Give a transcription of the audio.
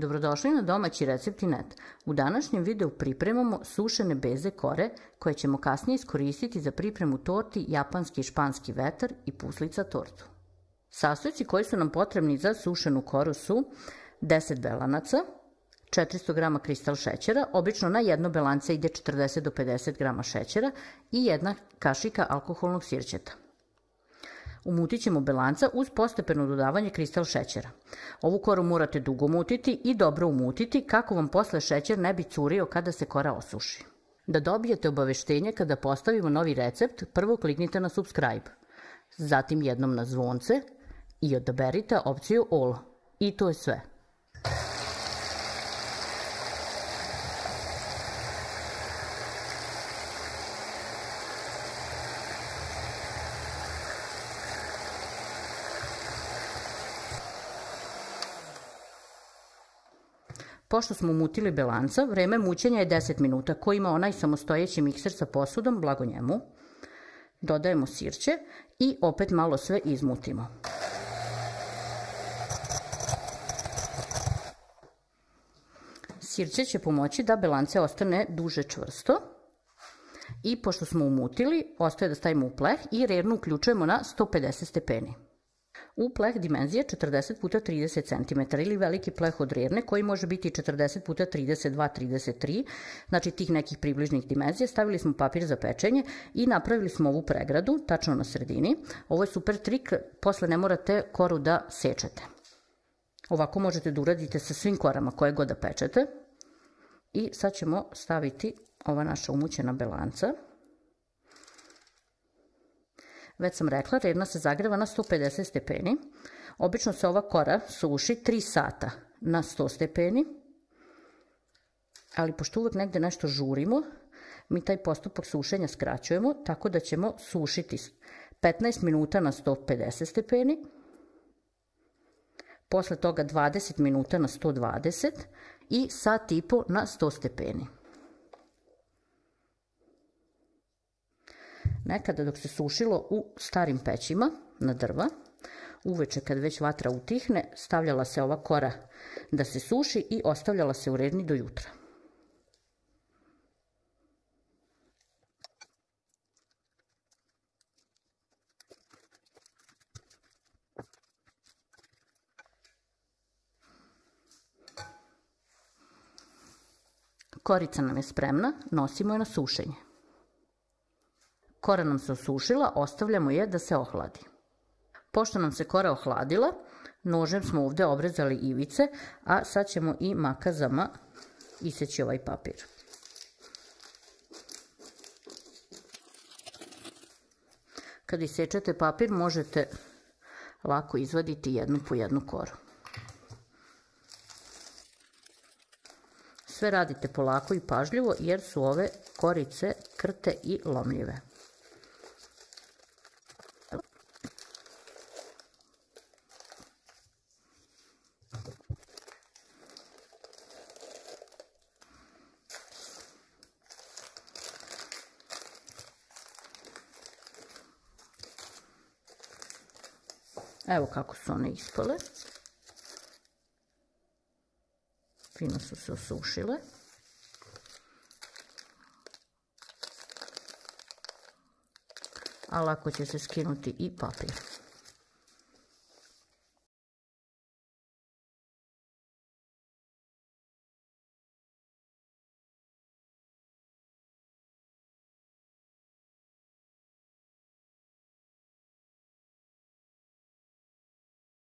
Dobrodošli na domaći recepti.net. U današnjem videu pripremamo sušene beze kore koje ćemo kasnije iskoristiti za pripremu torti japanski i španski vetar i puslica tortu. Sastojci koji su nam potrebni za sušenu koru su 10 belanaca, 400 g kristal šećera, obično na jedno belance ide 40 do 50 g šećera i jedna kašika alkoholnog sirćeta. Umutit ćemo belanca uz postepeno dodavanje kristal šećera. Ovu koru morate dugo mutiti i dobro umutiti kako vam posle šećer ne bi curio kada se kora osuši. Da dobijete obaveštenje kada postavimo novi recept, prvo kliknite na subscribe, zatim jednom na zvonce i odaberite opciju All. I to je sve. Pošto smo umutili belanca, vreme mućenja je 10 minuta, ko ima onaj samostojeći mikser sa posudom, blago njemu. Dodajemo sirće i opet malo sve izmutimo. Sirće će pomoći da belance ostane duže čvrsto. I pošto smo umutili, ostaje da stavimo u pleh i rernu uključujemo na 150 stepeni. U pleh dimenzije 40 x 30 cm ili veliki pleh od rerne koji može biti 40 x 32-33, znači tih nekih približnih dimenzija. Stavili smo papir za pečenje i napravili smo ovu pregradu, tačno na sredini. Ovo je super trik, posle ne morate koru da sečete. Ovako možete da uradite sa svim korama koje god da pečete. I sad ćemo staviti ova naša umućena belanca. Već sam rekla, rerna se zagreva na 150 stepeni. Obično se ova kora suši 3 sata na 100 stepeni. Ali pošto uvek negde nešto žurimo, mi taj postupak sušenja skraćujemo, tako da ćemo sušiti 15 minuta na 150 stepeni. Posle toga 20 minuta na 120 i sat i po na 100 stepeni. Nekada dok se sušilo u starim pećima na drva, uveče kad već vatra utihne, stavljala se ova kora da se suši i ostavljala se u rerni do jutra. Korica nam je spremna, nosimo je na sušenje. Kora nam se osušila, ostavljamo je da se ohladi. Pošto nam se kora ohladila, nožem smo ovde obrezali ivice, a sad ćemo i makazama iseći ovaj papir. Kad isečete papir, možete lako izvaditi jednu po jednu koru. Sve radite polako i pažljivo jer su ove korice krte i lomljive. Evo kako su one ispale. Fino su se osušile. A lako će se skinuti i papir.